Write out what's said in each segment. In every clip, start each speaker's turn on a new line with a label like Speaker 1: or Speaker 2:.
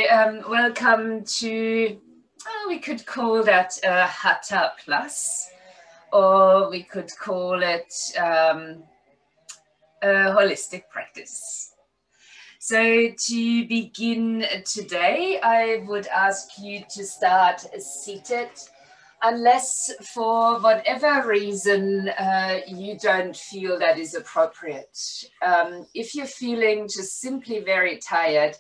Speaker 1: Welcome to, we could call that Hatha Plus, or we could call it a holistic practice. So to begin today, I would ask you to start seated, unless for whatever reason you don't feel that is appropriate. If you're feeling just simply very tired,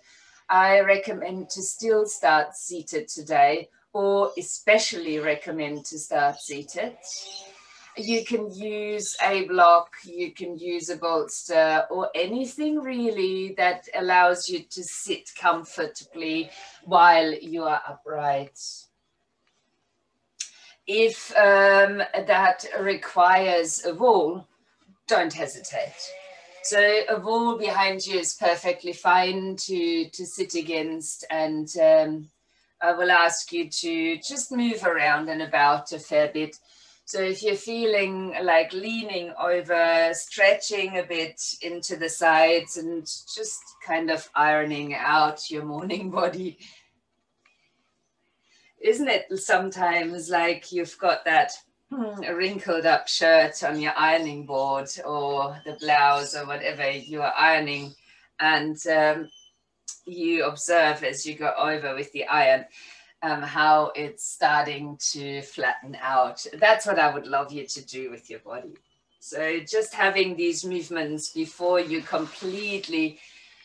Speaker 1: I recommend to still start seated today, or especially recommend to start seated. You can use a block, you can use a bolster, or anything really that allows you to sit comfortably while you are upright. If that requires a wall, don't hesitate. So a wall behind you is perfectly fine to sit against, and I will ask you to just move around and about a fair bit. So if you're feeling like leaning over, stretching a bit into the sides and just kind of ironing out your morning body. Isn't it sometimes like you've got that a wrinkled up shirt on your ironing board, or the blouse, or whatever you are ironing, and you observe as you go over with the iron how it's starting to flatten out. That's what I would love you to do with your body. So just having these movements before you completely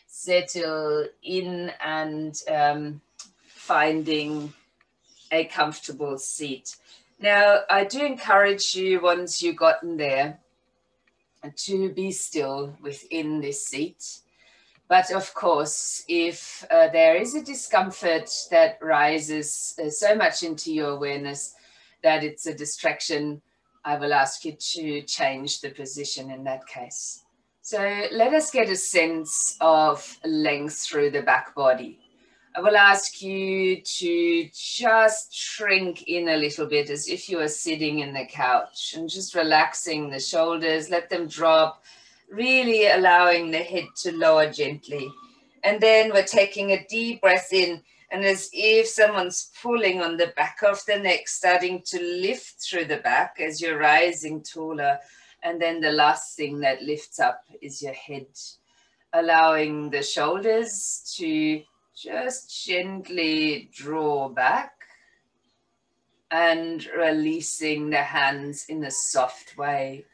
Speaker 1: settle in and finding a comfortable seat. Now, I do encourage you, once you've gotten there, to be still within this seat. But of course, if there is a discomfort that rises so much into your awareness that it's a distraction, I will ask you to change the position in that case. So let us get a sense of length through the back body. I will ask you to just shrink in a little bit as if you are sitting in the couch, and just relaxing the shoulders, let them drop, really allowing the head to lower gently. And then we're taking a deep breath in, and as if someone's pulling on the back of the neck, starting to lift through the back as you're rising taller. And then the last thing that lifts up is your head, allowing the shoulders to just gently draw back and releasing the hands in a soft way.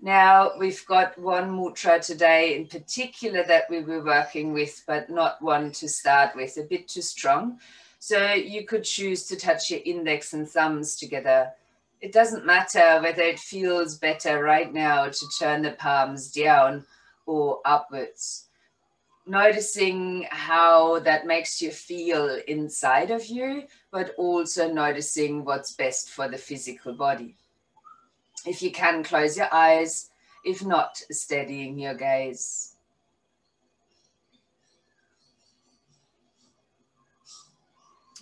Speaker 1: Now, we've got one mudra today in particular that we were working with, but not one to start with, a bit too strong. So you could choose to touch your index and thumbs together. It doesn't matter whether it feels better right now to turn the palms down or upwards. Noticing how that makes you feel inside of you, but also noticing what's best for the physical body. If you can, close your eyes. If not, steadying your gaze.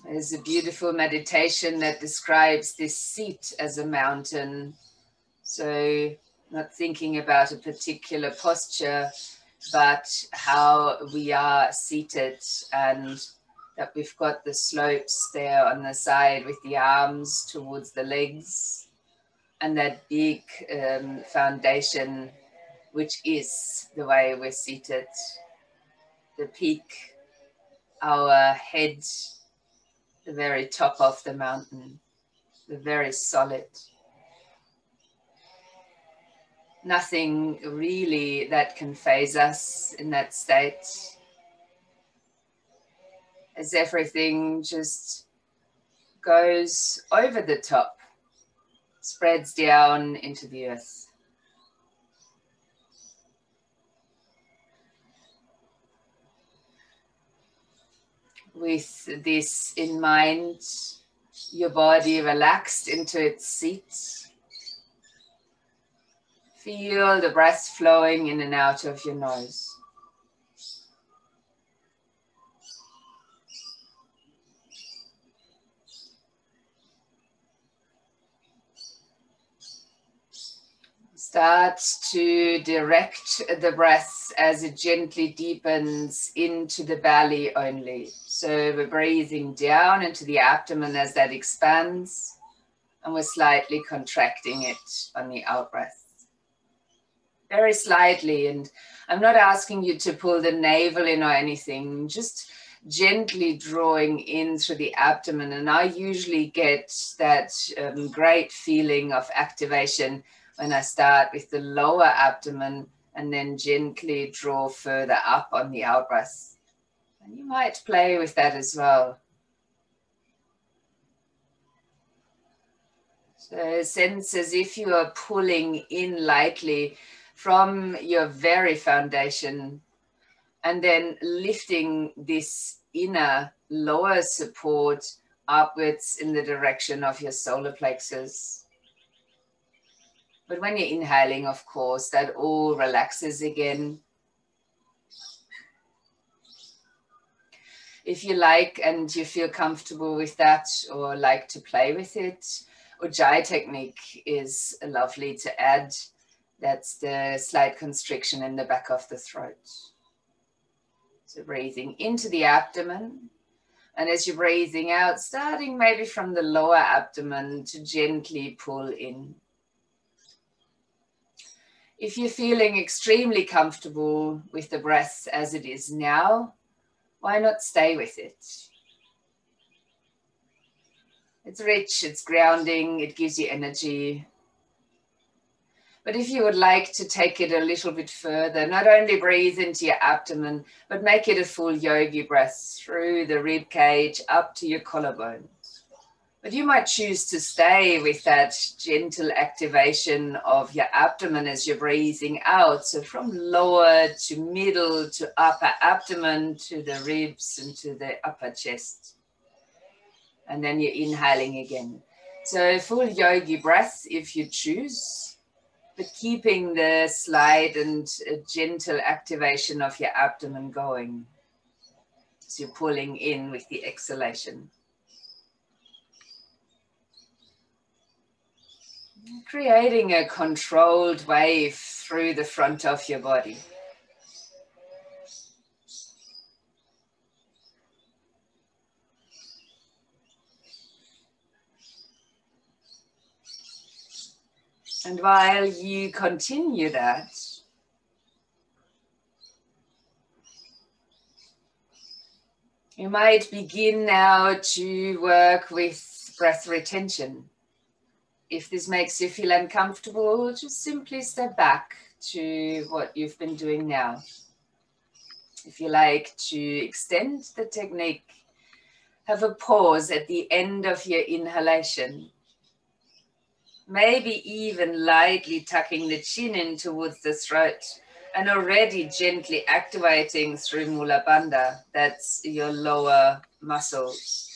Speaker 1: There's a beautiful meditation that describes this seat as a mountain. So not thinking about a particular posture, but how we are seated, and that we've got the slopes there on the side with the arms towards the legs, and that big foundation, which is the way we're seated. The peak, our head, the very top of the mountain, the very solid. Nothing really that can faze us in that state, as everything just goes over the top, spreads down into the earth. With this in mind, your body relaxed into its seat. Feel the breath flowing in and out of your nose. Start to direct the breath as it gently deepens into the belly only. So we're breathing down into the abdomen as that expands, and we're slightly contracting it on the out breath. Very slightly, and I'm not asking you to pull the navel in or anything, just gently drawing in through the abdomen. And I usually get that great feeling of activation when I start with the lower abdomen and then gently draw further up on the out breath. And you might play with that as well. So sense as if you are pulling in lightly from your very foundation and then lifting this inner lower support upwards in the direction of your solar plexus. But when you're inhaling, of course, that all relaxes again. If you like and you feel comfortable with that or like to play with it, Ujjayi technique is lovely to add. That's the slight constriction in the back of the throat. So breathing into the abdomen. And as you're breathing out, starting maybe from the lower abdomen to gently pull in. If you're feeling extremely comfortable with the breath as it is now, why not stay with it? It's rich, it's grounding, it gives you energy. But if you would like to take it a little bit further, not only breathe into your abdomen, but make it a full yogi breath through the rib cage up to your collarbone. But you might choose to stay with that gentle activation of your abdomen as you're breathing out. So from lower to middle to upper abdomen to the ribs and to the upper chest. And then you're inhaling again. So full yogi breath if you choose, but keeping the slight and gentle activation of your abdomen going. So you're pulling in with the exhalation. Creating a controlled wave through the front of your body. And while you continue that, you might begin now to work with breath retention. If this makes you feel uncomfortable, just simply step back to what you've been doing now. If you like to extend the technique, have a pause at the end of your inhalation. Maybe even lightly tucking the chin in towards the throat and already gently activating through Mula Bandha, that's your lower muscles.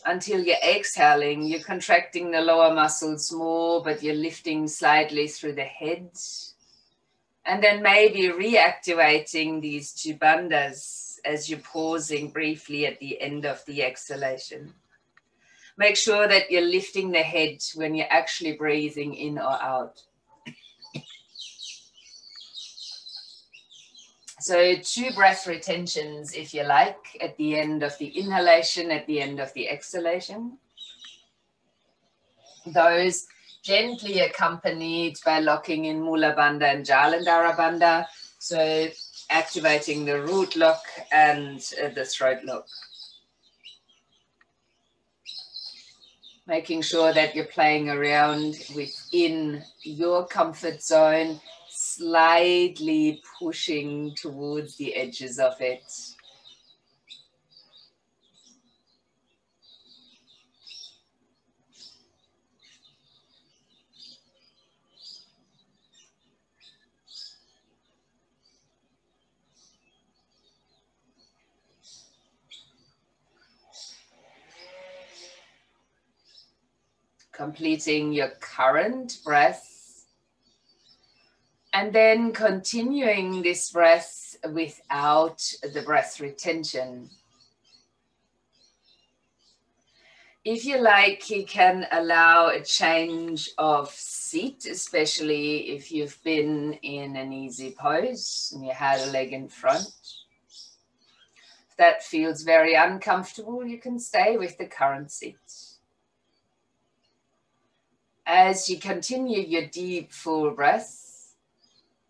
Speaker 1: Until you're exhaling, you're contracting the lower muscles more, but you're lifting slightly through the head. And then maybe reactivating these two bandhas as you're pausing briefly at the end of the exhalation. Make sure that you're lifting the head when you're actually breathing in or out. So 2 breath retentions, if you like, at the end of the inhalation, at the end of the exhalation. Those gently accompanied by locking in Mula Bandha and Jalandhara Bandha. So activating the root lock and the throat lock. Making sure that you're playing around within your comfort zone, slightly pushing towards the edges of it. Completing your current breath, and then continuing this breath without the breath retention. If you like, you can allow a change of seat, especially if you've been in an easy pose and you had a leg in front. that feels very uncomfortable, you can stay with the current seat. As you continue your deep, full breath,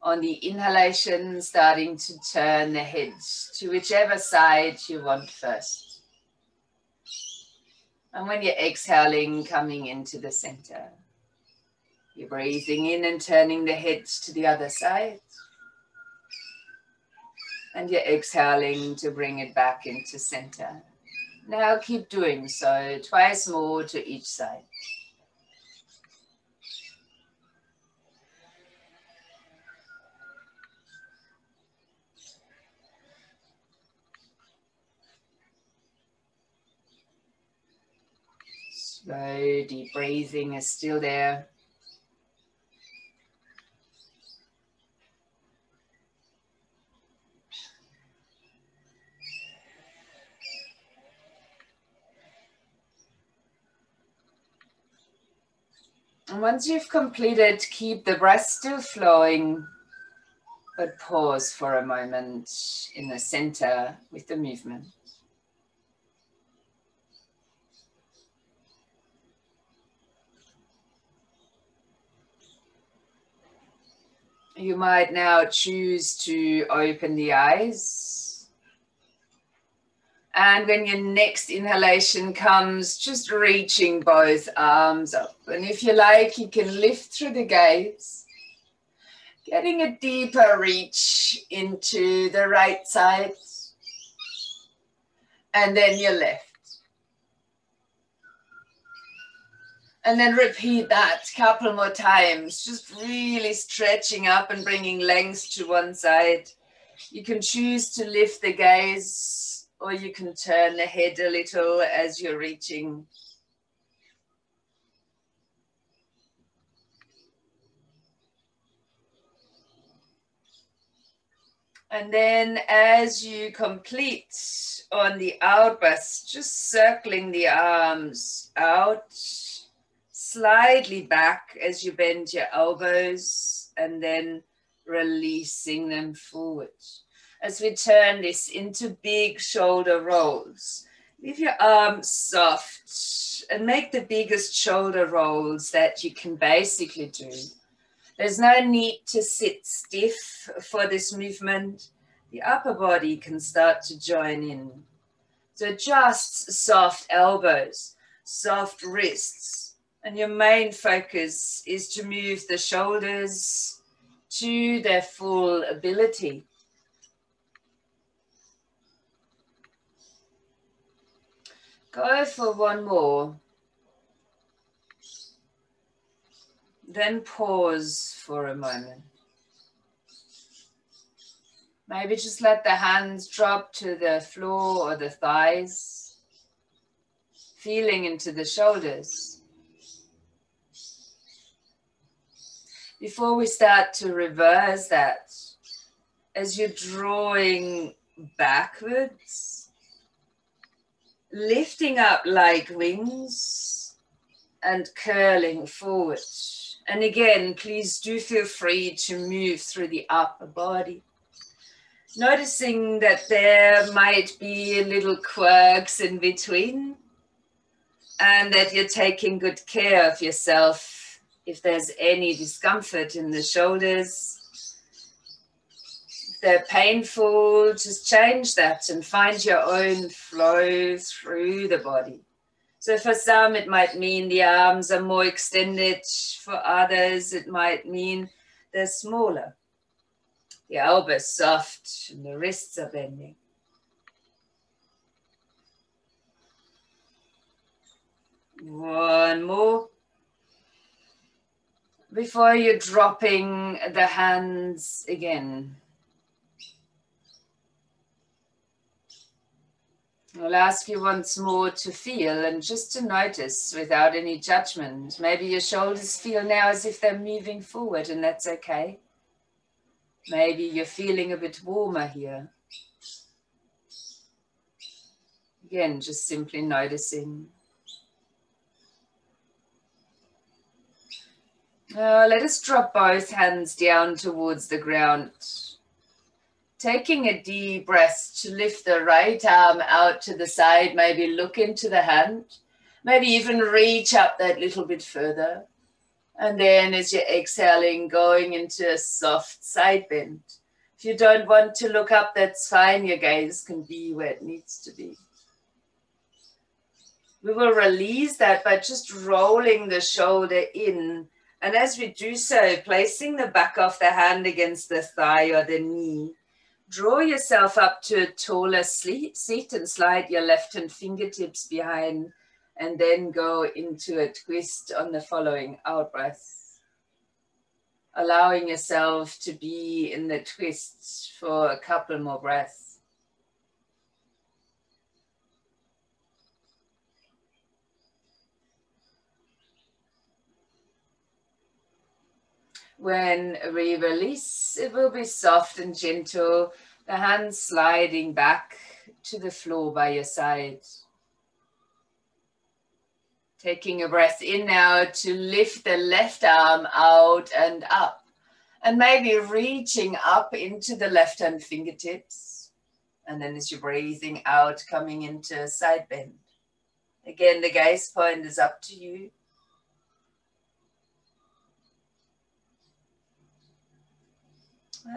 Speaker 1: on the inhalation, starting to turn the head to whichever side you want first. And when you're exhaling, coming into the center. You're breathing in and turning the head to the other side. And you're exhaling to bring it back into center. Now keep doing so, twice more to each side. Slow, deep breathing is still there. And once you've completed, keep the breath still flowing, but pause for a moment in the center with the movement. You might now choose to open the eyes. And when your next inhalation comes, just reaching both arms up. And if you like, you can lift through the gaze, getting a deeper reach into the right side. And then your left. And then repeat that a couple more times, just really stretching up and bringing length to one side. You can choose to lift the gaze, or you can turn the head a little as you're reaching. And then as you complete on the out breath, just circling the arms out, slightly back as you bend your elbows, and then releasing them forward. As we turn this into big shoulder rolls, leave your arms soft and make the biggest shoulder rolls that you can basically do. There's no need to sit stiff for this movement. The upper body can start to join in. So just soft elbows, soft wrists, and your main focus is to move the shoulders to their full ability. Go for one more. Then pause for a moment. Maybe just let the hands drop to the floor or the thighs, feeling into the shoulders. Before we start to reverse that, as you're drawing backwards, lifting up like wings and curling forward. And again, please do feel free to move through the upper body. Noticing that there might be little quirks in between and that you're taking good care of yourself. If there's any discomfort in the shoulders, if they're painful, just change that and find your own flow through the body. So for some, it might mean the arms are more extended. For others, it might mean they're smaller. The elbows soft and the wrists are bending. One more. Before you're dropping the hands again. I'll ask you once more to feel and just to notice without any judgment. Maybe your shoulders feel now as if they're moving forward, and that's okay. Maybe you're feeling a bit warmer here. Again, just simply noticing. Let us drop both hands down towards the ground. Taking a deep breath to lift the right arm out to the side, maybe look into the hand, maybe even reach up that little bit further. And then as you're exhaling, going into a soft side bend. If you don't want to look up, that's fine. Your gaze can be where it needs to be. We will release that by just rolling the shoulder in. And as we do so, placing the back of the hand against the thigh or the knee. Draw yourself up to a taller seat and slide your left hand fingertips behind, and then go into a twist on the following out breath. Allowing yourself to be in the twist for a couple more breaths. When we release, it will be soft and gentle, the hands sliding back to the floor by your side. Taking a breath in now to lift the left arm out and up. And maybe reaching up into the left hand fingertips. And then as you're breathing out, coming into a side bend. Again, the gaze point is up to you.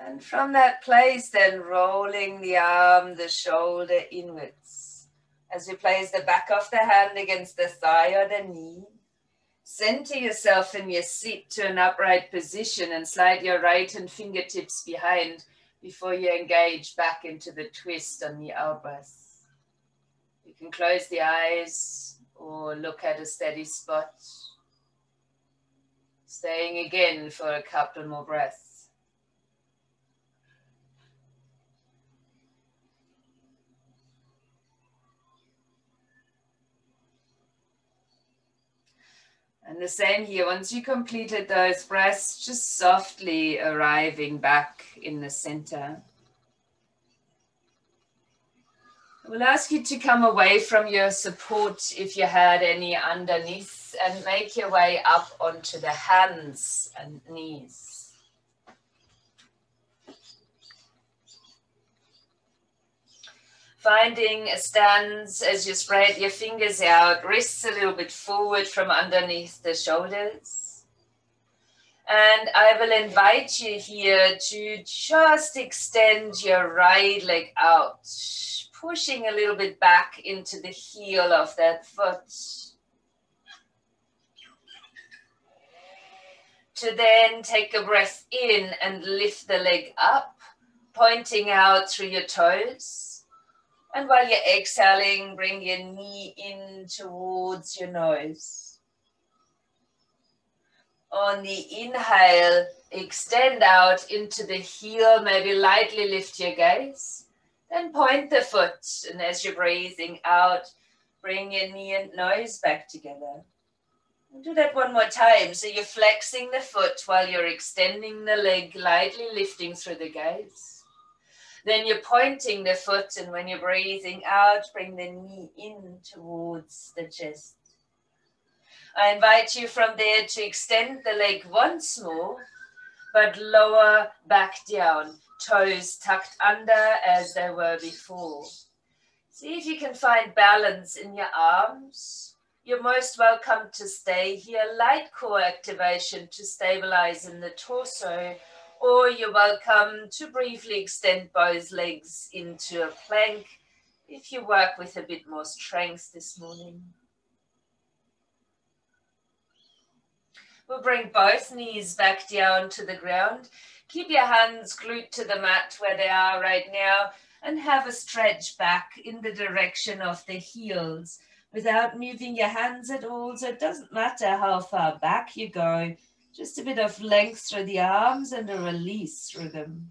Speaker 1: And from that place, then rolling the arm, the shoulder inwards. As you place the back of the hand against the thigh or the knee, center yourself in your seat to an upright position and slide your right hand fingertips behind before you engage back into the twist on the out breath. You can close the eyes or look at a steady spot. Staying again for a couple more breaths. And the same here, once you completed those breaths, just softly arriving back in the center. I will ask you to come away from your support if you had any underneath and make your way up onto the hands and knees. Finding a stance as you spread your fingers out, wrists a little bit forward from underneath the shoulders. And I will invite you here to just extend your right leg out, pushing a little bit back into the heel of that foot. To then take a breath in and lift the leg up, pointing out through your toes. And while you're exhaling, bring your knee in towards your nose. On the inhale, extend out into the heel, maybe lightly lift your gaze. Then point the foot, and as you're breathing out, bring your knee and nose back together. And do that one more time. So you're flexing the foot while you're extending the leg, lightly lifting through the gaze. Then you're pointing the foot, and when you're breathing out, bring the knee in towards the chest. I invite you from there to extend the leg once more, but lower back down, toes tucked under as they were before. See if you can find balance in your arms. You're most welcome to stay here. Light core activation to stabilize in the torso. Or you're welcome to briefly extend both legs into a plank if you work with a bit more strength this morning. We'll bring both knees back down to the ground. Keep your hands glued to the mat where they are right now and have a stretch back in the direction of the heels without moving your hands at all. So it doesn't matter how far back you go. Just a bit of length through the arms and a release through them.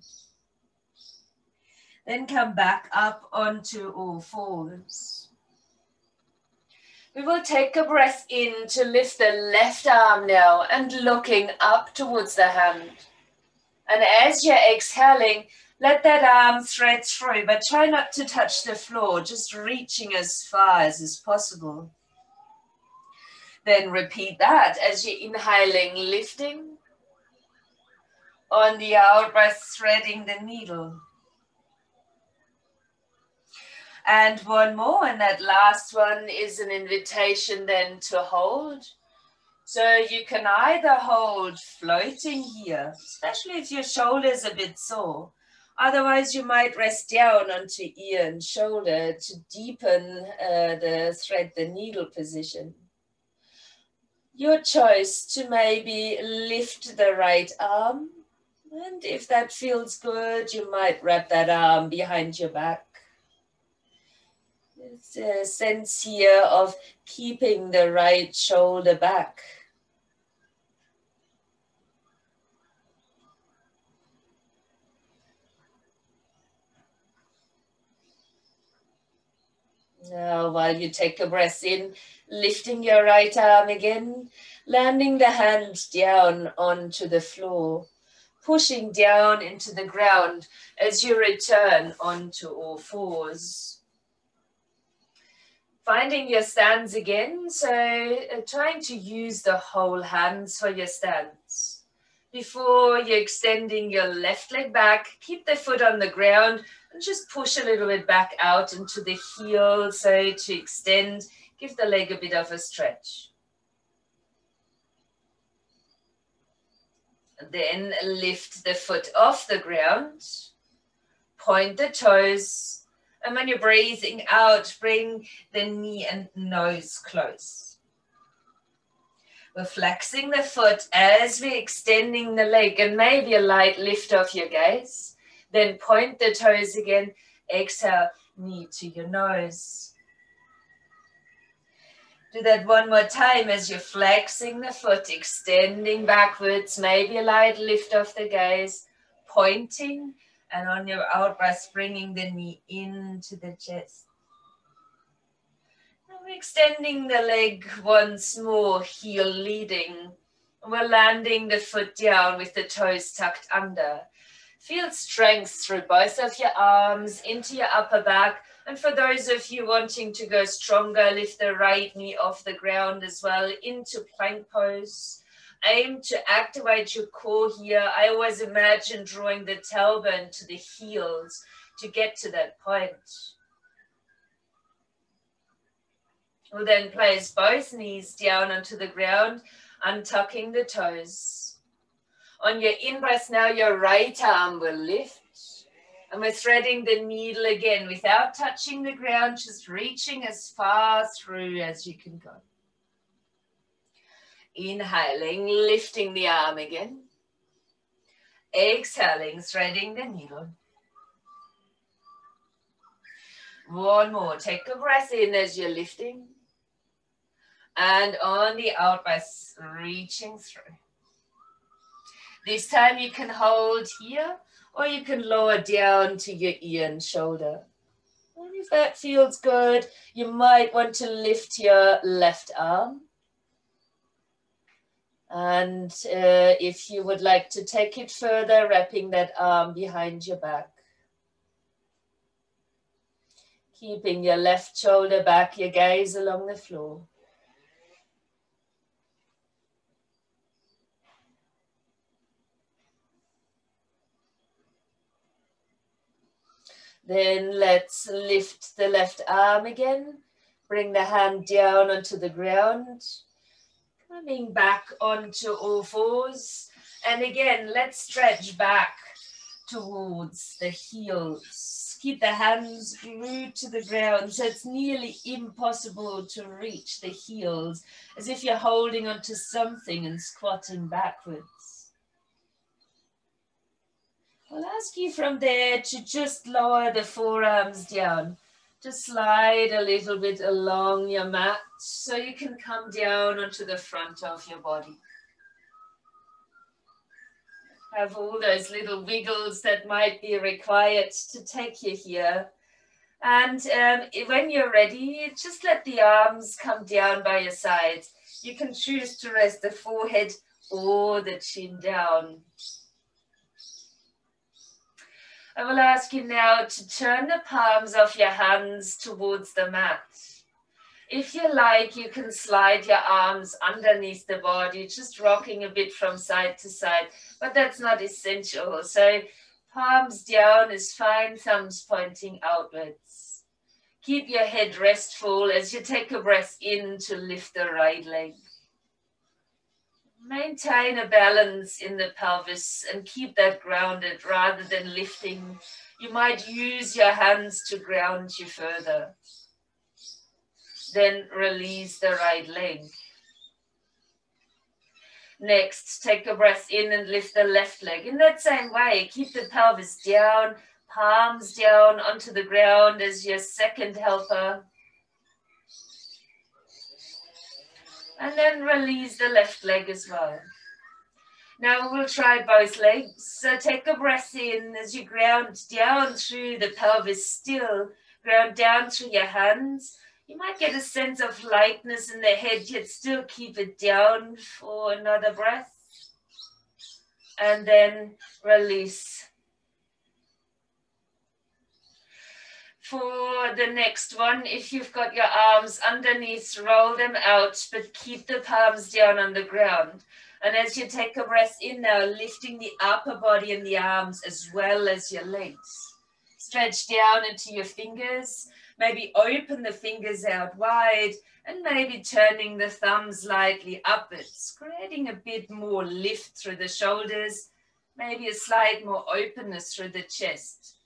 Speaker 1: Then come back up onto all fours. We will take a breath in to lift the left arm now and looking up towards the hand. And as you're exhaling, let that arm thread through, but try not to touch the floor, just reaching as far as is possible. Then repeat that as you're inhaling, lifting. On the out breath, threading the needle. And one more, and that last one is an invitation then to hold. So you can either hold floating here, especially if your shoulder's a bit sore. Otherwise, you might rest down onto ear and shoulder to deepen the thread, the needle position. Your choice to maybe lift the right arm. And if that feels good, you might wrap that arm behind your back. There's a sense here of keeping the right shoulder back. Now, while you take a breath in, lifting your right arm again, landing the hand down onto the floor, pushing down into the ground as you return onto all fours. Finding your stance again, so trying to use the whole hands for your stance. Before you're extending your left leg back, keep the foot on the ground and just push a little bit back out into the heel, so to extend, give the leg a bit of a stretch. Then lift the foot off the ground, point the toes, and when you're breathing out, bring the knee and nose close. We're flexing the foot as we're extending the leg, and maybe a light lift of your gaze. Then point the toes again, exhale, knee to your nose. Do that one more time as you're flexing the foot, extending backwards, maybe a light lift of the gaze, pointing, and on your out breath, bringing the knee into the chest. And we're extending the leg once more, heel leading. We're landing the foot down with the toes tucked under. Feel strength through both of your arms, into your upper back. And for those of you wanting to go stronger, lift the right knee off the ground as well into plank pose. Aim to activate your core here. I always imagine drawing the tailbone to the heels to get to that point. We'll then place both knees down onto the ground, untucking the toes. On your in-breath now, your right arm will lift. And we're threading the needle again without touching the ground, just reaching as far through as you can go. Inhaling, lifting the arm again. Exhaling, threading the needle. One more. Take a breath in as you're lifting. And on the out breath, reaching through. This time you can hold here, or you can lower down to your ear and shoulder. And if that feels good, you might want to lift your left arm. And if you would like to take it further, wrapping that arm behind your back. Keeping your left shoulder back, your gaze along the floor. Then let's lift the left arm again. Bring the hand down onto the ground. Coming back onto all fours. And again, let's stretch back towards the heels. Keep the hands glued to the ground so it's nearly impossible to reach the heels, as if you're holding onto something and squatting backwards. I'll ask you from there to just lower the forearms down. Just slide a little bit along your mat so you can come down onto the front of your body. Have all those little wiggles that might be required to take you here. And when you're ready, just let the arms come down by your sides. You can choose to rest the forehead or the chin down. I will ask you now to turn the palms of your hands towards the mat. If you like, you can slide your arms underneath the body, just rocking a bit from side to side, but that's not essential. So palms down is fine, thumbs pointing outwards. Keep your head restful as you take a breath in to lift the right leg. Maintain a balance in the pelvis and keep that grounded rather than lifting. You might use your hands to ground you further. Then release the right leg. Next, take a breath in and lift the left leg. In that same way, keep the pelvis down, palms down onto the ground as your second helper. And then release the left leg as well. Now we'll try both legs. So take a breath in as you ground down through the pelvis still. Ground down through your hands. You might get a sense of lightness in the head, yet still keep it down for another breath. And then release. For the next one, if you've got your arms underneath, roll them out, but keep the palms down on the ground. And as you take a breath in now, lifting the upper body and the arms as well as your legs. Stretch down into your fingers. Maybe open the fingers out wide and maybe turning the thumbs lightly upwards, creating a bit more lift through the shoulders, maybe a slight more openness through the chest.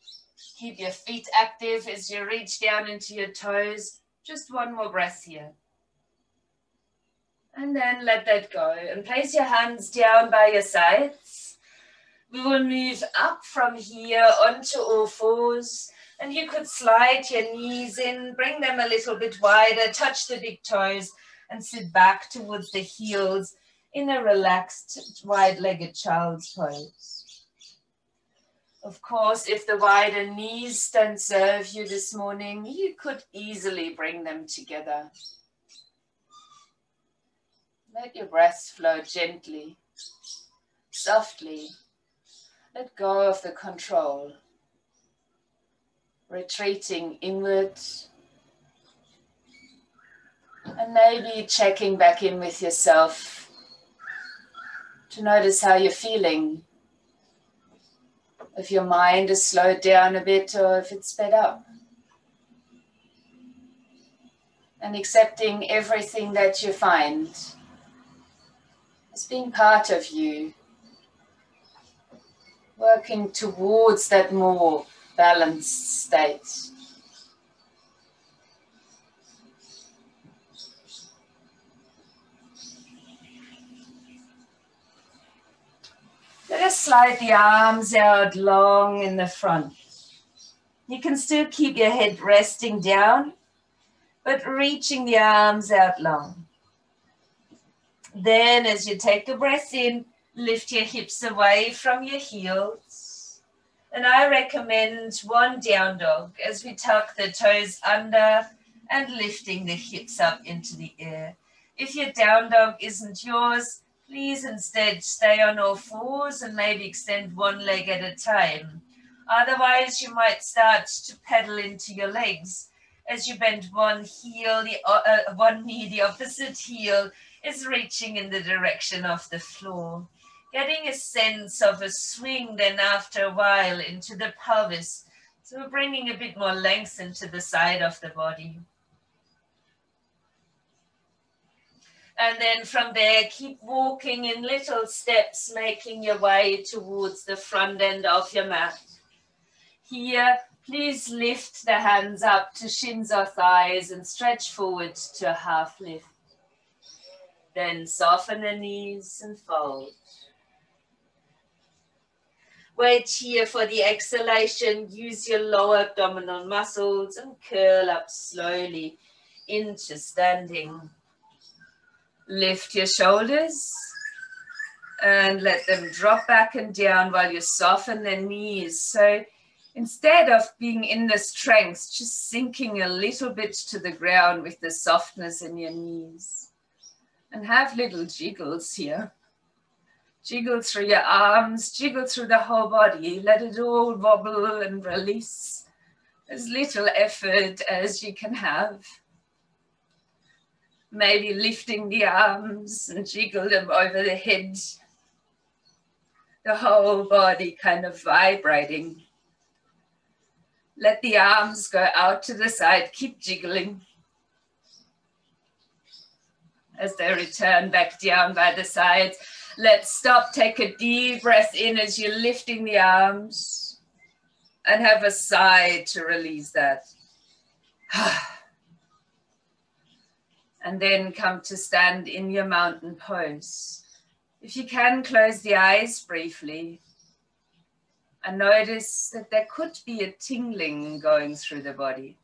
Speaker 1: Keep your feet active as you reach down into your toes. Just one more breath here. And then let that go and place your hands down by your sides. We will move up from here onto all fours. And you could slide your knees in, bring them a little bit wider, touch the big toes and sit back towards the heels in a relaxed, wide-legged child's pose. Of course, if the wider knees don't serve you this morning, you could easily bring them together. Let your breath flow gently, softly. Let go of the control. Retreating inward and maybe checking back in with yourself to notice how you're feeling. If your mind is slowed down a bit or if it's sped up. And accepting everything that you find as being part of you. Working towards that more balanced state. Let us slide the arms out long in the front. You can still keep your head resting down, but reaching the arms out long. Then as you take a breath in, lift your hips away from your heels. And I recommend one down dog as we tuck the toes under and lifting the hips up into the air. If your down dog isn't yours, please instead stay on all fours and maybe extend one leg at a time. Otherwise, you might start to pedal into your legs as you bend one heel, one knee, the opposite heel is reaching in the direction of the floor. Getting a sense of a swing then after a while into the pelvis. So we're bringing a bit more length into the side of the body. And then from there, keep walking in little steps, making your way towards the front end of your mat. Here, please lift the hands up to shins or thighs and stretch forward to a half lift. Then soften the knees and fold. Wait here for the exhalation. Use your lower abdominal muscles and curl up slowly into standing. Lift your shoulders and let them drop back and down while you soften the knees. So instead of being in the strength, just sinking a little bit to the ground with the softness in your knees. And have little jiggles here. Jiggle through your arms, jiggle through the whole body. Let it all wobble and release. As little effort as you can have. Maybe lifting the arms and jiggle them over the head. The whole body kind of vibrating. Let the arms go out to the side. Keep jiggling as they return back down by the sides. Let's stop. Take a deep breath in as you're lifting the arms and have a sigh to release that. And then come to stand in your mountain pose. If you can, close the eyes briefly and notice that there could be a tingling going through the body.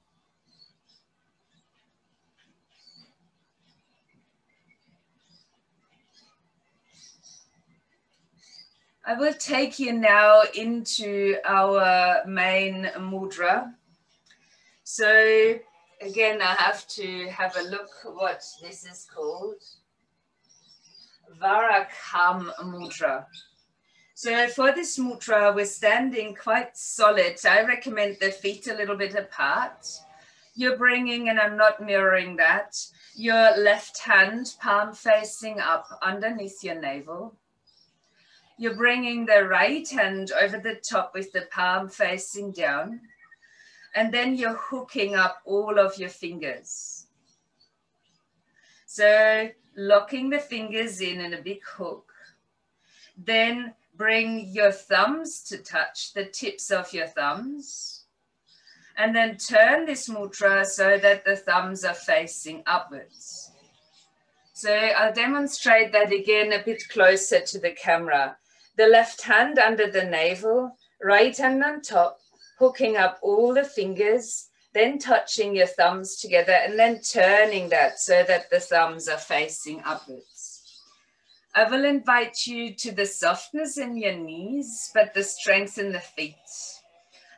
Speaker 1: I will take you now into our main mudra. So again, I have to have a look what this is called. Varakam mudra. So for this mudra, we're standing quite solid. I recommend the feet a little bit apart. You're bringing, and I'm not mirroring that, your left hand palm facing up underneath your navel. You're bringing the right hand over the top with the palm facing down. And then you're hooking up all of your fingers. So locking the fingers in a big hook. Then bring your thumbs to touch the tips of your thumbs. And then turn this mudra so that the thumbs are facing upwards. So I'll demonstrate that again a bit closer to the camera. The left hand under the navel, right hand on top, hooking up all the fingers, then touching your thumbs together and then turning that so that the thumbs are facing upwards. I will invite you to the softness in your knees, but the strength in the feet,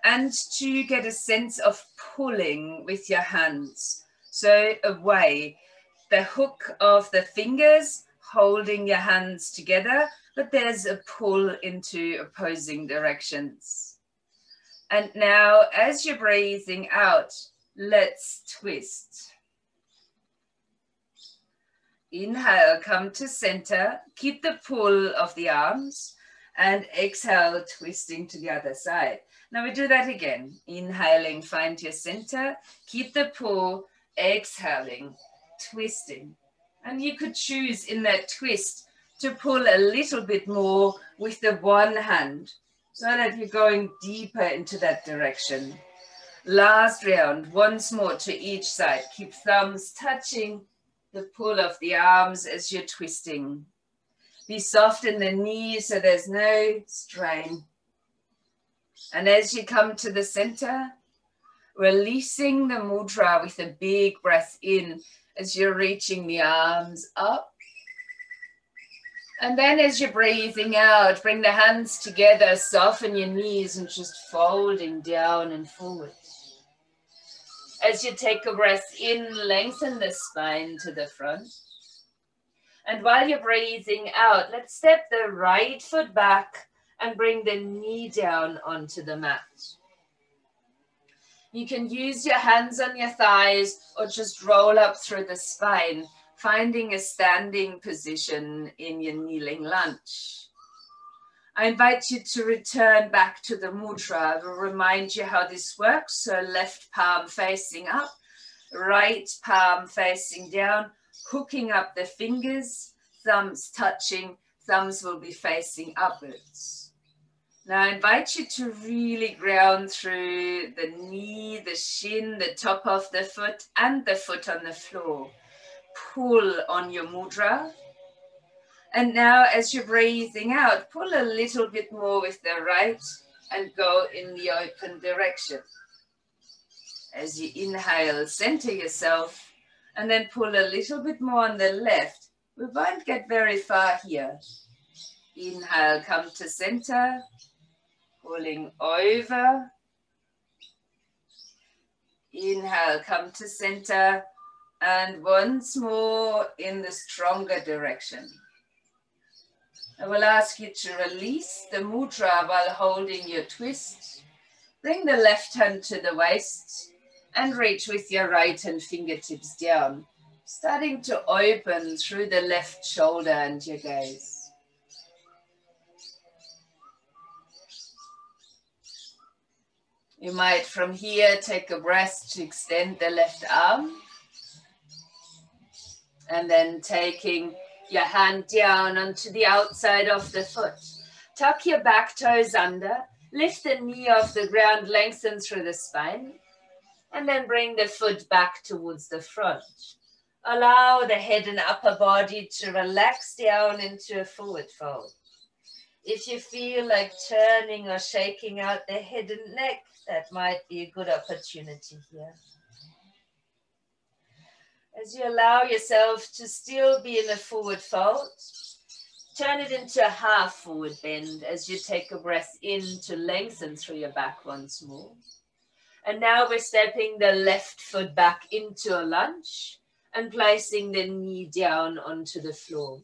Speaker 1: and to get a sense of pulling with your hands. So away, the hook of the fingers holding your hands together, but there's a pull into opposing directions. And now as you're breathing out, let's twist. Inhale, come to center, keep the pull of the arms, and exhale, twisting to the other side. Now we do that again. Inhaling, find your center, keep the pull, exhaling, twisting. And you could choose in that twist to pull a little bit more with the one hand so that you're going deeper into that direction. Last round, once more to each side. Keep thumbs touching the pull of the arms as you're twisting. Be soft in the knees so there's no strain. And as you come to the center, releasing the mudra with a big breath in as you're reaching the arms up. And then as you're breathing out, bring the hands together, soften your knees and just folding down and forward. As you take a breath in, lengthen the spine to the front. And while you're breathing out, let's step the right foot back and bring the knee down onto the mat. You can use your hands on your thighs or just roll up through the spine, finding a standing position in your kneeling lunge. I invite you to return back to the mudra. I will remind you how this works. So left palm facing up, right palm facing down, hooking up the fingers, thumbs touching, thumbs will be facing upwards. Now I invite you to really ground through the knee, the shin, the top of the foot and the foot on the floor. Pull on your mudra. And now as you're breathing out, pull a little bit more with the right and go in the open direction. As you inhale, center yourself and then pull a little bit more on the left. We won't get very far here. Inhale, come to center, pulling over. Inhale, come to center, and once more in the stronger direction. I will ask you to release the mudra while holding your twist. Bring the left hand to the waist and reach with your right hand fingertips down, starting to open through the left shoulder and your gaze. You might from here take a breath to extend the left arm. And then taking your hand down onto the outside of the foot. Tuck your back toes under. Lift the knee off the ground, lengthen through the spine. And then bring the foot back towards the front. Allow the head and upper body to relax down into a forward fold. If you feel like turning or shaking out the head and neck, that might be a good opportunity here. As you allow yourself to still be in a forward fold, turn it into a half forward bend as you take a breath in to lengthen through your back once more. And now we're stepping the left foot back into a lunge and placing the knee down onto the floor.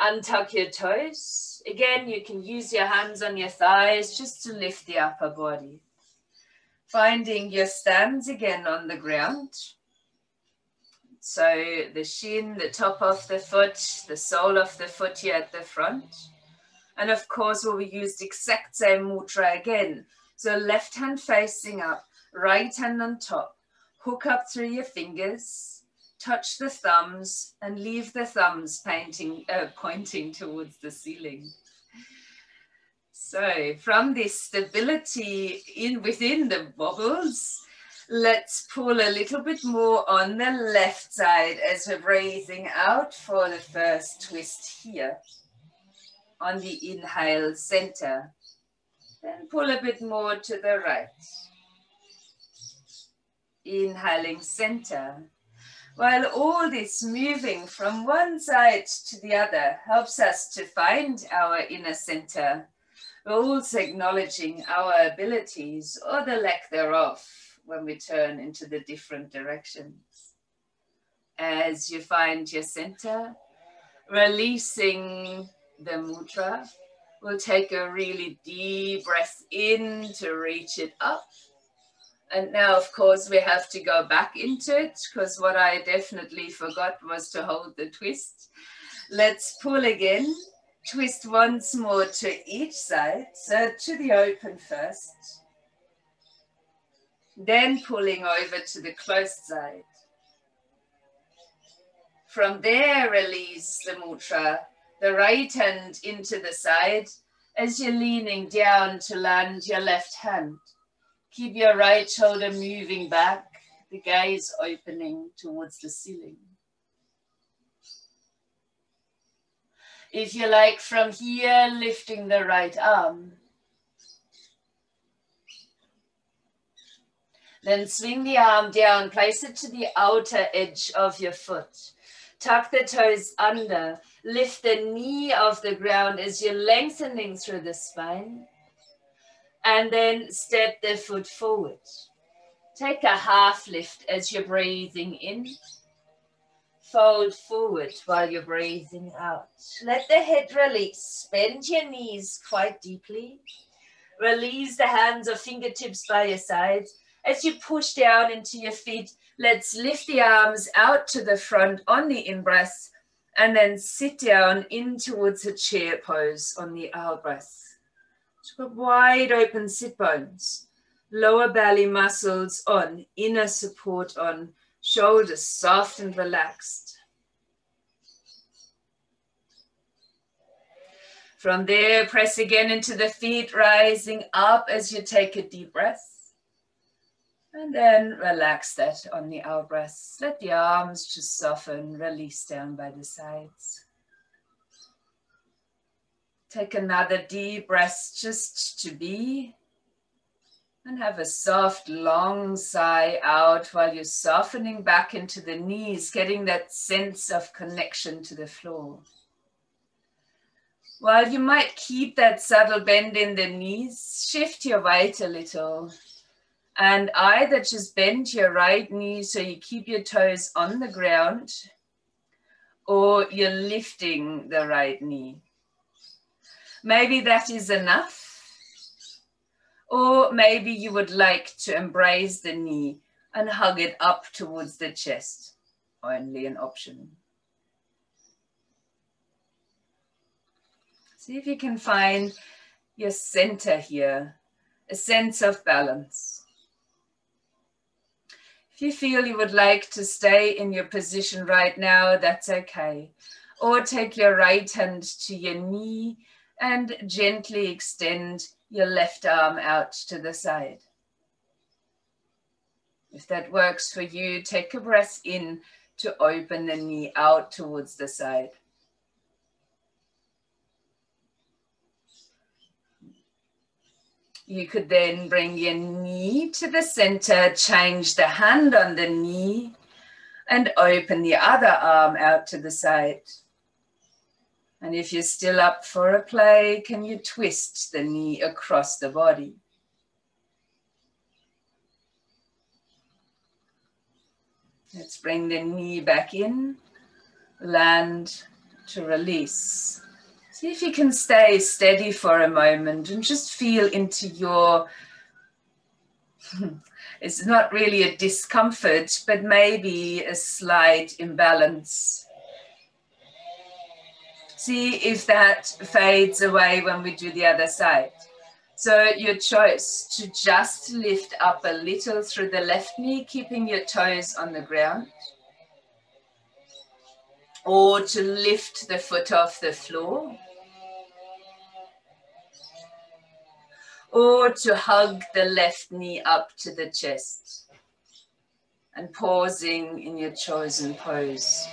Speaker 1: Untuck your toes. Again, you can use your hands on your thighs just to lift the upper body. Finding your stance again on the ground. So the shin, the top of the foot, the sole of the foot here at the front. And of course, we'll use the exact same mudra again. So left hand facing up, right hand on top. Hook up through your fingers, touch the thumbs, and leave the thumbs pointing towards the ceiling. So from this stability within the wobbles, let's pull a little bit more on the left side as we're breathing out for the first twist here. On the inhale, center. Then pull a bit more to the right. Inhaling, center. While all this moving from one side to the other helps us to find our inner center, we're also acknowledging our abilities or the lack thereof when we turn into the different directions. As you find your center, releasing the mudra, we'll take a really deep breath in to reach it up. And now, of course, we have to go back into it because what I definitely forgot was to hold the twist. Let's pull again. Twist once more to each side. So to the open first. Then pulling over to the closed side. From there, release the mudra, the right hand into the side as you're leaning down to land your left hand. Keep your right shoulder moving back, the gaze opening towards the ceiling. If you like, from here, lifting the right arm. Then swing the arm down, place it to the outer edge of your foot. Tuck the toes under, lift the knee off the ground as you're lengthening through the spine. And then step the foot forward. Take a half lift as you're breathing in. Fold forward while you're breathing out. Let the head release. Bend your knees quite deeply. Release the hands or fingertips by your sides. As you push down into your feet, let's lift the arms out to the front on the in-breath and then sit down in towards a chair pose on the out-breath. Wide open sit bones, lower belly muscles on, inner support on, shoulders soft and relaxed. From there, press again into the feet, rising up as you take a deep breath. And then relax that on the out breath. Let the arms just soften, release down by the sides. Take another deep breath just to be. And have a soft, long sigh out while you're softening back into the knees, getting that sense of connection to the floor. While you might keep that subtle bend in the knees, shift your weight a little. And either just bend your right knee so you keep your toes on the ground, or you're lifting the right knee. Maybe that is enough. Or maybe you would like to embrace the knee and hug it up towards the chest. Only an option. See if you can find your center here. a sense of balance. If you feel you would like to stay in your position right now, that's okay. Or take your right hand to your knee and gently extend your left arm out to the side. If that works for you, take a breath in to open the knee out towards the side. You could then bring your knee to the center, change the hand on the knee, and open the other arm out to the side. And if you're still up for a play, can you twist the knee across the body? Let's bring the knee back in, land to release. See if you can stay steady for a moment and just feel into your, it's not really a discomfort, but maybe a slight imbalance. See if that fades away when we do the other side. So your choice to just lift up a little through the left knee, keeping your toes on the ground, or to lift the foot off the floor, or to hug the left knee up to the chest and pausing in your chosen pose.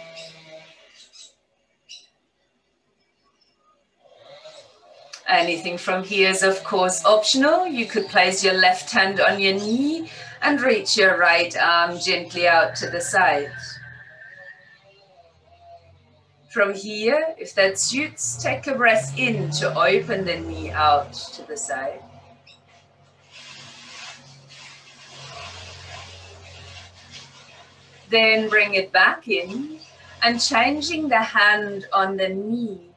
Speaker 1: Anything from here is of course optional. You could place your left hand on your knee and reach your right arm gently out to the side. From here, if that suits, take a breath in to open the knee out to the side. Then bring it back in and changing the hand on the knee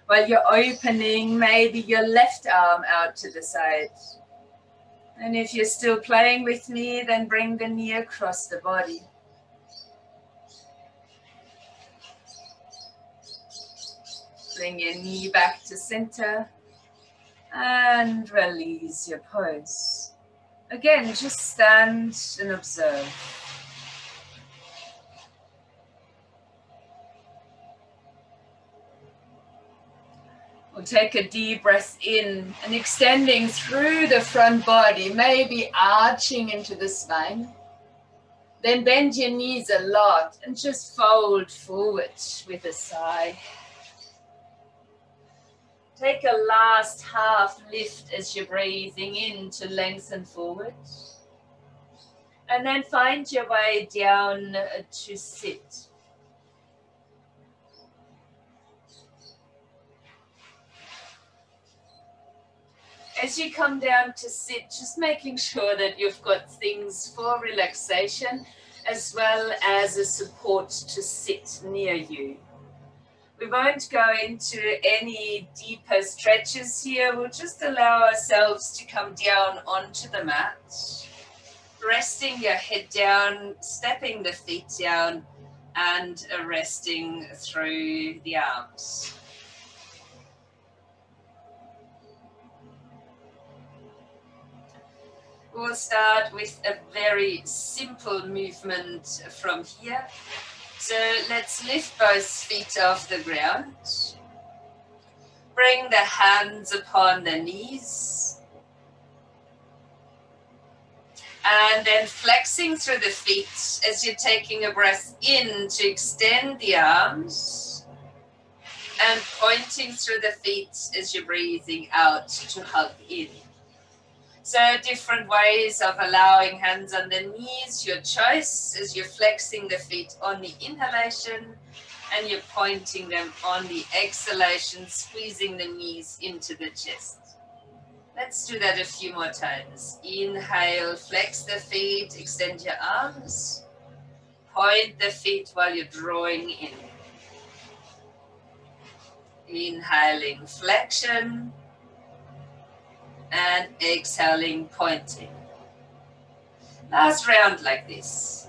Speaker 1: while you're opening maybe your left arm out to the side. And if you're still playing with me, then bring the knee across the body. Bring your knee back to center and release your pose. Again, just stand and observe. We'll take a deep breath in and extending through the front body, maybe arching into the spine. Then bend your knees a lot and just fold forward with a sigh. Take a last half lift as you're breathing in to lengthen forward. And then find your way down to sit. As you come down to sit, just making sure that you've got things for relaxation as well as a support to sit near you. We won't go into any deeper stretches here. We'll just allow ourselves to come down onto the mat, resting your head down, stepping the feet down, and resting through the arms. We'll start with a very simple movement from here. So let's lift both feet off the ground. Bring the hands upon the knees. And then flexing through the feet as you're taking a breath in to extend the arms. And pointing through the feet as you're breathing out to hug in. So different ways of allowing hands on the knees, your choice as you're flexing the feet on the inhalation and you're pointing them on the exhalation, squeezing the knees into the chest. Let's do that a few more times. Inhale, flex the feet, extend your arms. Point the feet while you're drawing in. Inhaling, flexion. And exhaling, pointing. Last round like this.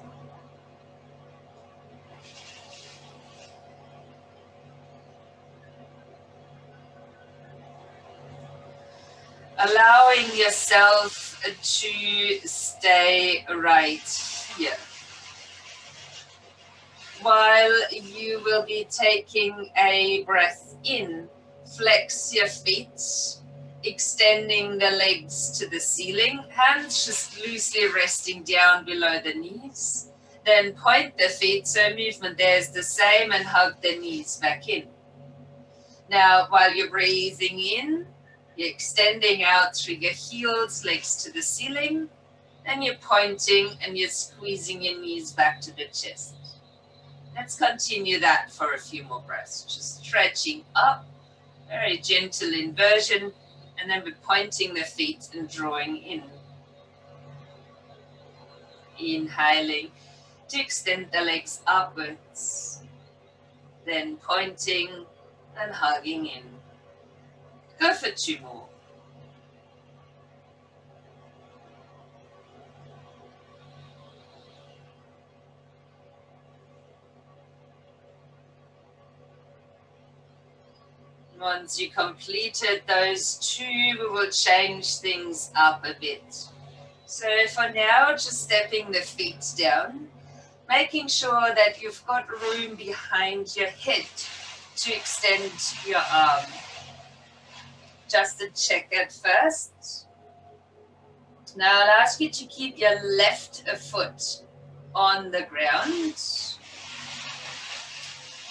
Speaker 1: allowing yourself to stay right here. While you will be taking a breath in, flex your feet, extending the legs to the ceiling, hands just loosely resting down below the knees. Then point the feet, so movement there is the same, and hug the knees back in. Now, while you're breathing in, you're extending out through your heels, legs to the ceiling, and you're pointing and you're squeezing your knees back to the chest. Let's continue that for a few more breaths. Just stretching up, very gentle inversion, and then we're pointing the feet and drawing in. Inhaling to extend the legs upwards, then pointing and hugging in. Go for 2 more. Once you completed those 2, we will change things up a bit. So for now, just stepping the feet down, making sure that you've got room behind your head to extend your arm. Just a check at first. Now I'll ask you to keep your left foot on the ground.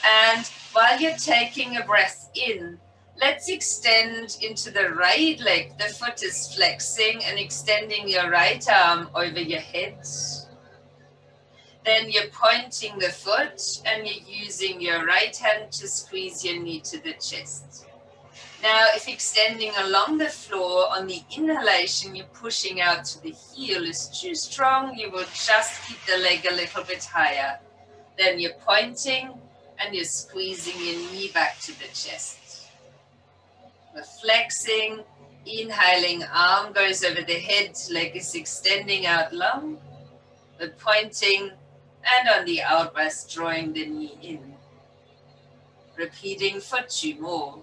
Speaker 1: And while you're taking a breath in, let's extend into the right leg. The foot is flexing and extending your right arm over your head. Then you're pointing the foot and you're using your right hand to squeeze your knee to the chest. Now, if extending along the floor on the inhalation, you're pushing out to the heel is too strong, you will just keep the leg a little bit higher. Then you're pointing and you're squeezing your knee back to the chest. We're flexing, inhaling, arm goes over the head, leg is extending out long. We're pointing and on the out breath, drawing the knee in. Repeating for 2 more.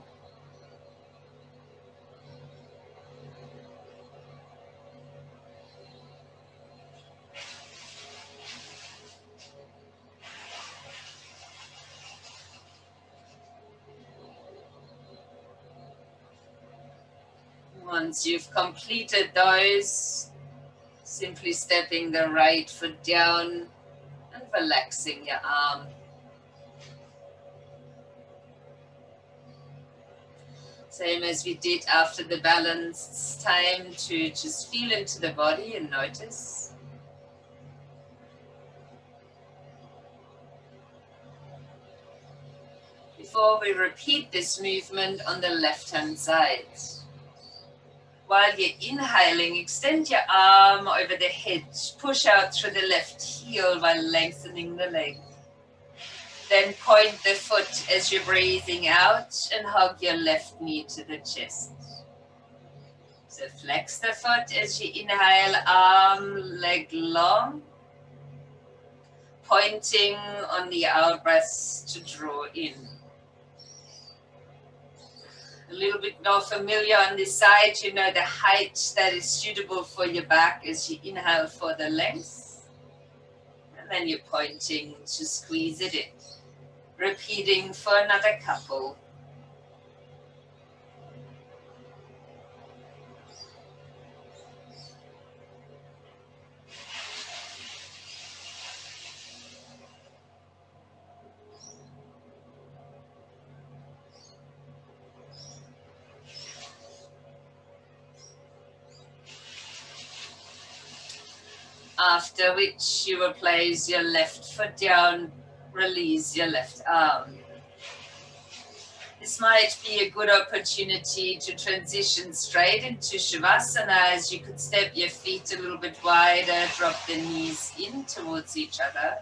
Speaker 1: Once you've completed those, simply stepping the right foot down and relaxing your arm. Same as we did after the balance, it's time to just feel into the body and notice. Before we repeat this movement on the left-hand side. While you're inhaling, extend your arm over the head, push out through the left heel while lengthening the leg. Then point the foot as you're breathing out and hug your left knee to the chest. So flex the foot as you inhale, arm, leg long. Pointing on the out breath to draw in. A little bit more familiar on this side, you know the height that is suitable for your back as you inhale for the length. And then you're pointing to squeeze it in. Repeating for another couple. After which you will place your left foot down, release your left arm. This might be a good opportunity to transition straight into Shavasana, as you could step your feet a little bit wider, drop the knees in towards each other.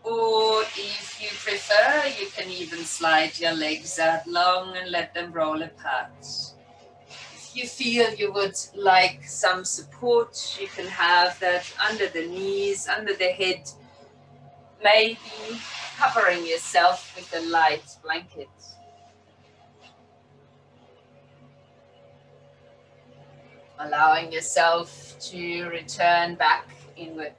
Speaker 1: Or if you prefer, you can even slide your legs out long and let them roll apart. You feel you would like some support, you can have that under the knees, under the head, maybe covering yourself with a light blanket. allowing yourself to return back inward.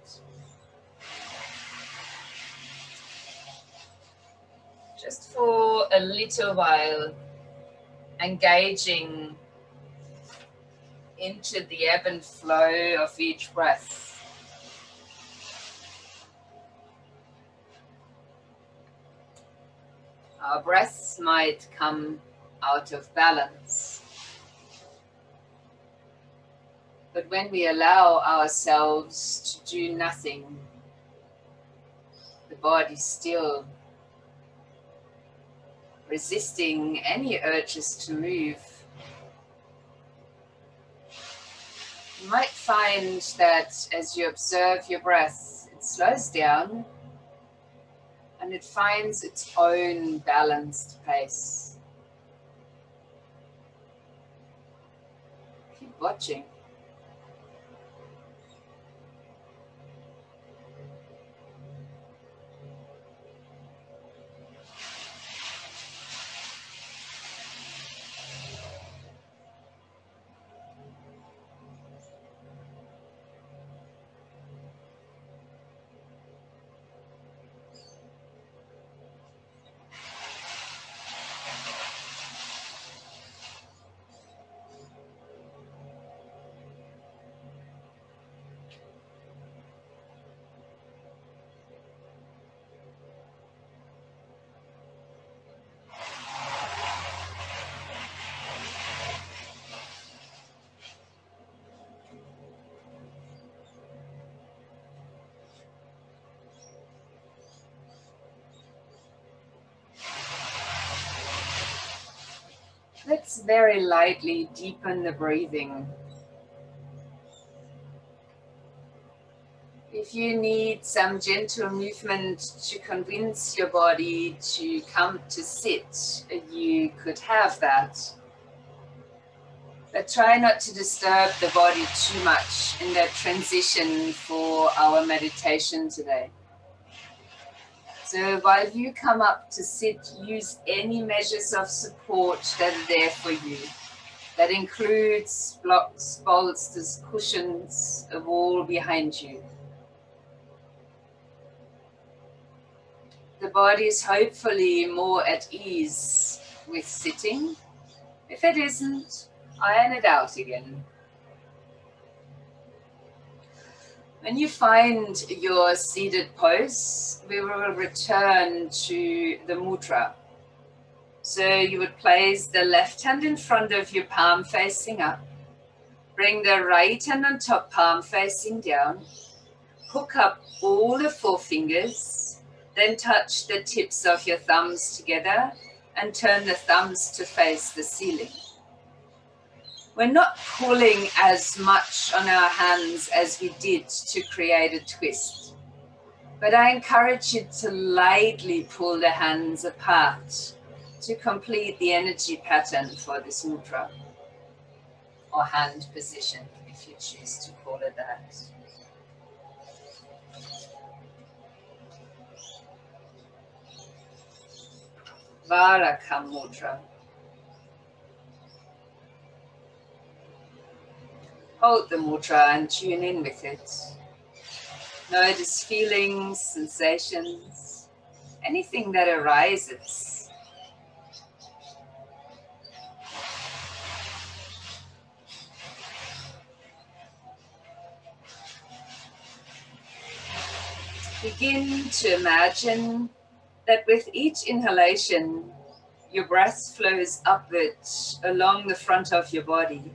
Speaker 1: Just for a little while, engaging into the ebb and flow of each breath. Our breaths might come out of balance, but when we allow ourselves to do nothing, the body still, resisting any urges to move. You might find that as you observe your breath, it slows down and it finds its own balanced pace. Keep watching. Let's very lightly deepen the breathing. If you need some gentle movement to convince your body to come to sit, you could have that. But try not to disturb the body too much in that transition for our meditation today. So while you come up to sit, use any measures of support that are there for you. That includes blocks, bolsters, cushions, a wall behind you. The body is hopefully more at ease with sitting. If it isn't, iron it out again. When you find your seated pose, we will return to the mudra. So you would place the left hand in front of you, palm facing up. Bring the right hand on top, palm facing down. Hook up all the forefingers, then touch the tips of your thumbs together and turn the thumbs to face the ceiling. We're not pulling as much on our hands as we did to create a twist, but I encourage you to lightly pull the hands apart to complete the energy pattern for this mudra, or hand position if you choose to call it that. Varaka mudra. Hold the mudra and tune in with it. Notice feelings, sensations, anything that arises. Begin to imagine that with each inhalation, your breath flows upward along the front of your body.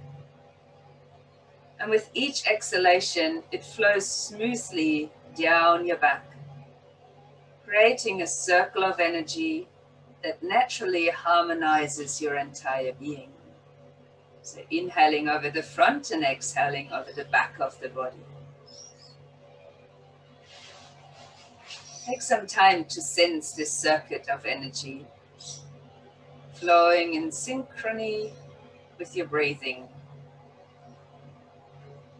Speaker 1: And with each exhalation, it flows smoothly down your back, creating a circle of energy that naturally harmonizes your entire being. So inhaling over the front and exhaling over the back of the body. Take some time to sense this circuit of energy flowing in synchrony with your breathing,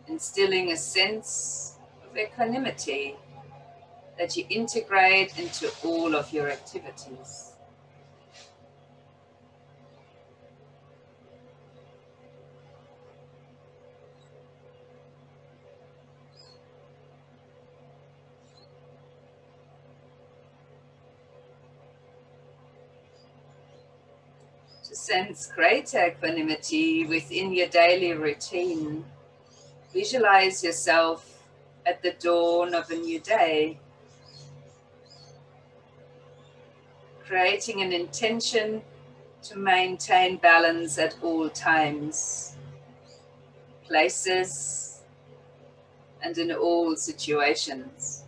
Speaker 1: instilling a sense of equanimity that you integrate into all of your activities. To sense greater equanimity within your daily routine, visualize yourself at the dawn of a new day, creating an intention to maintain balance at all times, places, and in all situations.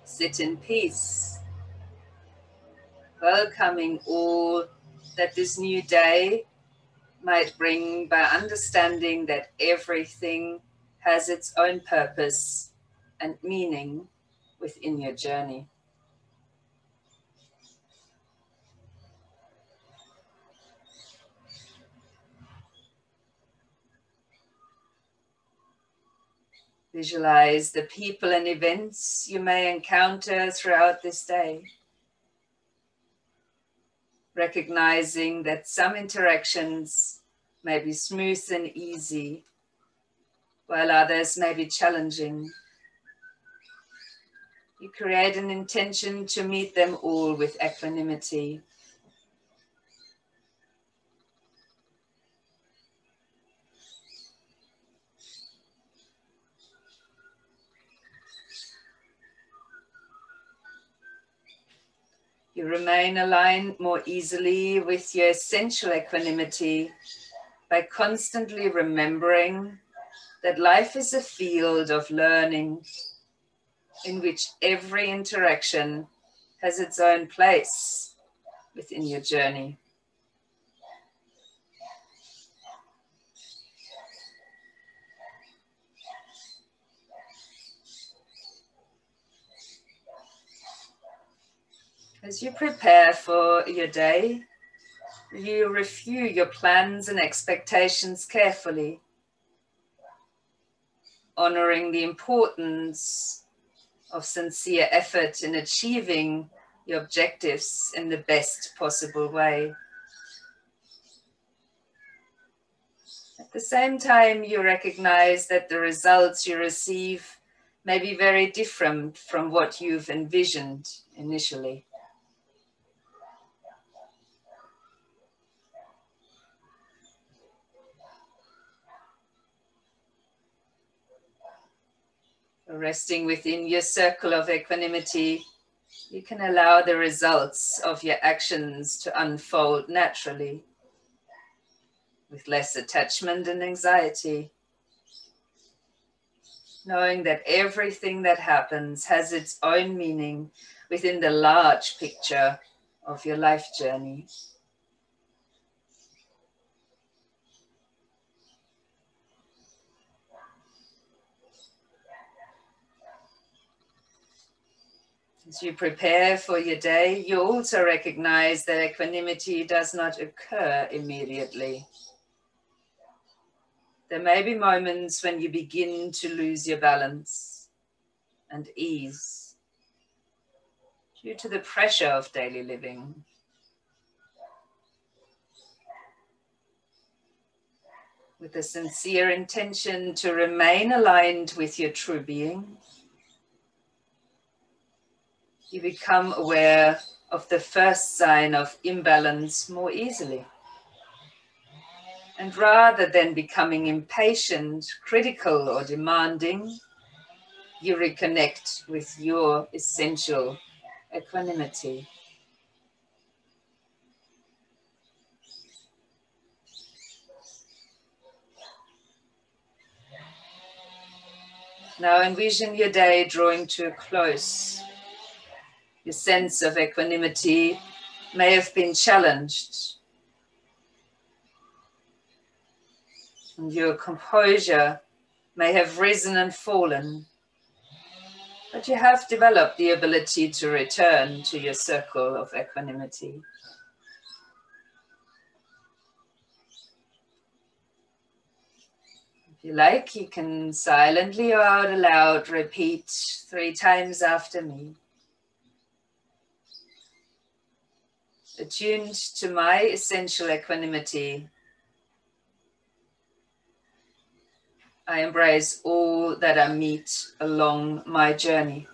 Speaker 1: Sit in peace, welcoming all that this new day might bring by understanding that everything has its own purpose and meaning within your journey. Visualize the people and events you may encounter throughout this day, recognizing that some interactions may be smooth and easy, while others may be challenging. You create an intention to meet them all with equanimity. You remain aligned more easily with your essential equanimity by constantly remembering that life is a field of learning in which every interaction has its own place within your journey. As you prepare for your day, you review your plans and expectations carefully, honoring the importance of sincere effort in achieving your objectives in the best possible way. At the same time, you recognize that the results you receive may be very different from what you've envisioned initially. Resting within your circle of equanimity, you can allow the results of your actions to unfold naturally, with less attachment and anxiety, knowing that everything that happens has its own meaning within the large picture of your life journey. As you prepare for your day, you also recognize that equanimity does not occur immediately. There may be moments when you begin to lose your balance and ease due to the pressure of daily living. With a sincere intention to remain aligned with your true being, you become aware of the first sign of imbalance more easily. And rather than becoming impatient, critical, or demanding, you reconnect with your essential equanimity. Now envision your day drawing to a close. Your sense of equanimity may have been challenged, and your composure may have risen and fallen, but you have developed the ability to return to your circle of equanimity. If you like, you can silently or out aloud repeat 3 times after me. Attuned to my essential equanimity, I embrace all that I meet along my journey.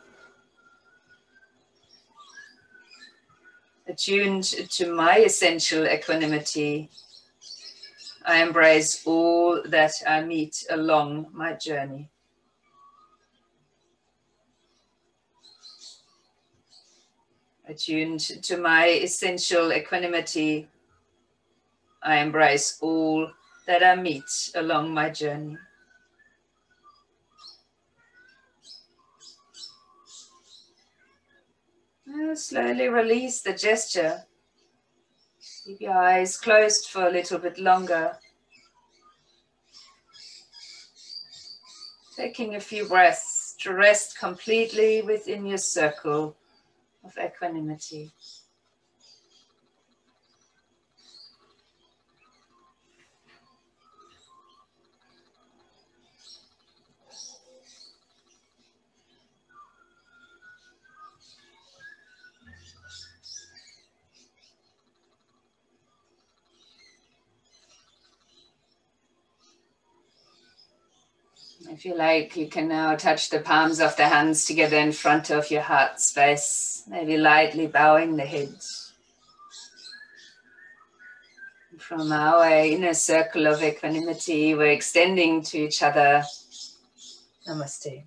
Speaker 1: Attuned to my essential equanimity, I embrace all that I meet along my journey. Attuned to my essential equanimity, I embrace all that I meet along my journey. Now slowly release the gesture. Keep your eyes closed for a little bit longer. Taking a few breaths to rest completely within your circle of equanimity. If you like, you can now touch the palms of the hands together in front of your heart space, maybe lightly bowing the head. From our inner circle of equanimity, we're extending to each other. Namaste.